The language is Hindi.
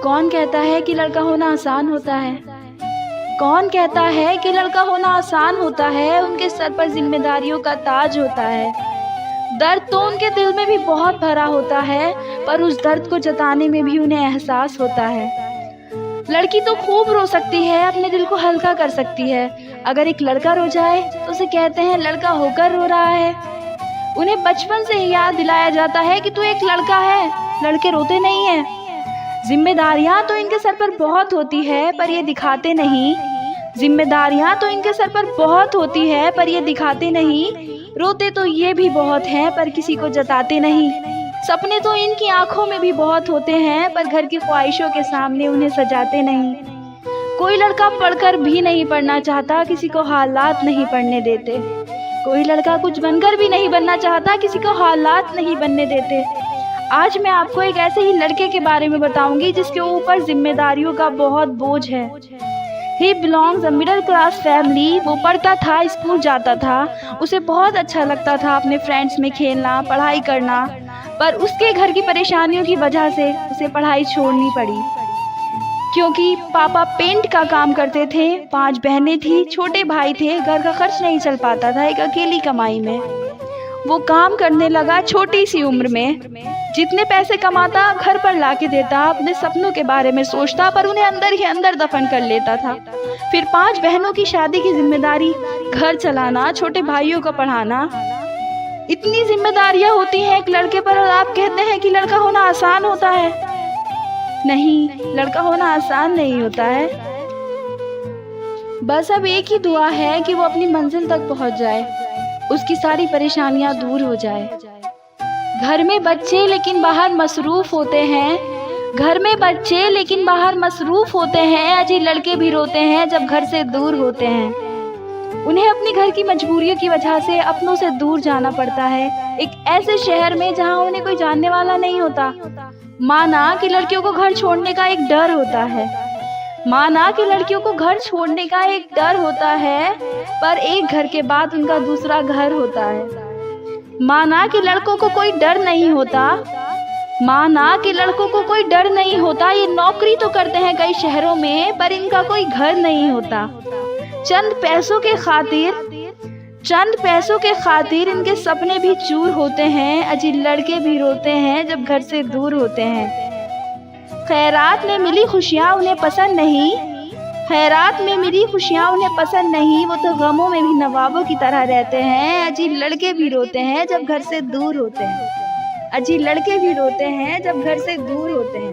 कौन कहता है कि लड़का होना आसान होता है? कौन कहता है कि लड़का होना आसान होता है? उनके सर पर जिम्मेदारियों का ताज होता है। दर्द तो उनके दिल में भी बहुत भरा होता है, पर उस दर्द को जताने में भी उन्हें एहसास होता है। लड़की तो खूब रो सकती है, अपने दिल को हल्का कर सकती है। अगर एक लड़का रो जाए तो उसे कहते हैं लड़का होकर रो रहा है। उन्हें बचपन से ही याद दिलाया जाता है कि तू एक लड़का है, लड़के रोते नहीं हैं। जिम्मेदारियां तो इनके सर पर बहुत होती है, पर ये दिखाते नहीं। जिम्मेदारियां तो इनके सर पर बहुत होती है, पर ये दिखाते नहीं। रोते तो ये भी बहुत हैं, पर किसी को जताते नहीं। सपने तो इनकी आंखों में भी बहुत होते हैं, पर घर की ख्वाहिशों के सामने उन्हें सजाते नहीं। कोई लड़का पढ़कर भी नहीं पढ़ना चाहता, किसी को हालात नहीं पढ़ने देते। कोई लड़का कुछ बनकर भी नहीं बनना चाहता, किसी को हालात नहीं बनने देते। आज मैं आपको एक ऐसे ही लड़के के बारे में बताऊंगी जिसके ऊपर जिम्मेदारियों का बहुत बोझ है। He belongs a middle class family। वो पढ़ता था, स्कूल जाता था, उसे बहुत अच्छा लगता था अपने फ्रेंड्स में खेलना, पढ़ाई करना, पर उसके घर की परेशानियों की वजह से उसे पढ़ाई छोड़नी पड़ी। क्योंकि पापा पेंट का काम करते थे, 5 बहनें थी, छोटे भाई थे, घर का खर्च नहीं चल पाता था एक अकेली कमाई में। वो काम करने लगा छोटी सी उम्र में। जितने पैसे कमाता घर पर लाके देता, अपने सपनों के बारे में सोचता, पर उन्हें अंदर ही अंदर दफन कर लेता था। फिर 5 बहनों की शादी की जिम्मेदारी, घर चलाना, छोटे भाइयों को पढ़ाना, इतनी जिम्मेदारियां होती हैं एक लड़के पर, और आप कहते हैं कि लड़का होना आसान होता है। नहीं, लड़का होना आसान नहीं होता है। बस अब एक ही दुआ है कि वो अपनी मंजिल तक पहुंच जाए, उसकी सारी परेशानियां दूर हो जाए। घर में बच्चे लेकिन बाहर मसरूफ होते हैं। घर में बच्चे लेकिन बाहर मसरूफ होते हैं। अजी लड़के भी रोते हैं जब घर से दूर होते हैं। उन्हें अपनी घर की मजबूरियों की वजह से अपनों से दूर जाना पड़ता है, एक ऐसे शहर में जहां उन्हें कोई जानने वाला नहीं होता। माना कि लड़कियों को घर छोड़ने का एक डर होता है। माना कि लड़कियों को घर छोड़ने का एक डर होता है, पर एक घर के बाद उनका दूसरा घर होता है। माना कि लड़कों को कोई डर नहीं होता। माना कि लड़कों को कोई डर नहीं होता, ये नौकरी तो करते हैं कई शहरों में, पर इनका कोई घर नहीं होता। चंद पैसों के खातिर इनके सपने भी चूर होते हैं। अजी लड़के भी रोते हैं जब घर से दूर होते हैं। खैरात में मिली खुशियाँ उन्हें पसंद नहीं। खैरात में मिली खुशियाँ उन्हें पसंद नहीं, वो तो गमों में भी नवाबों की तरह रहते हैं। अजी लड़के भी रोते हैं जब घर से दूर होते हैं। अजी लड़के भी रोते हैं जब घर से दूर होते हैं।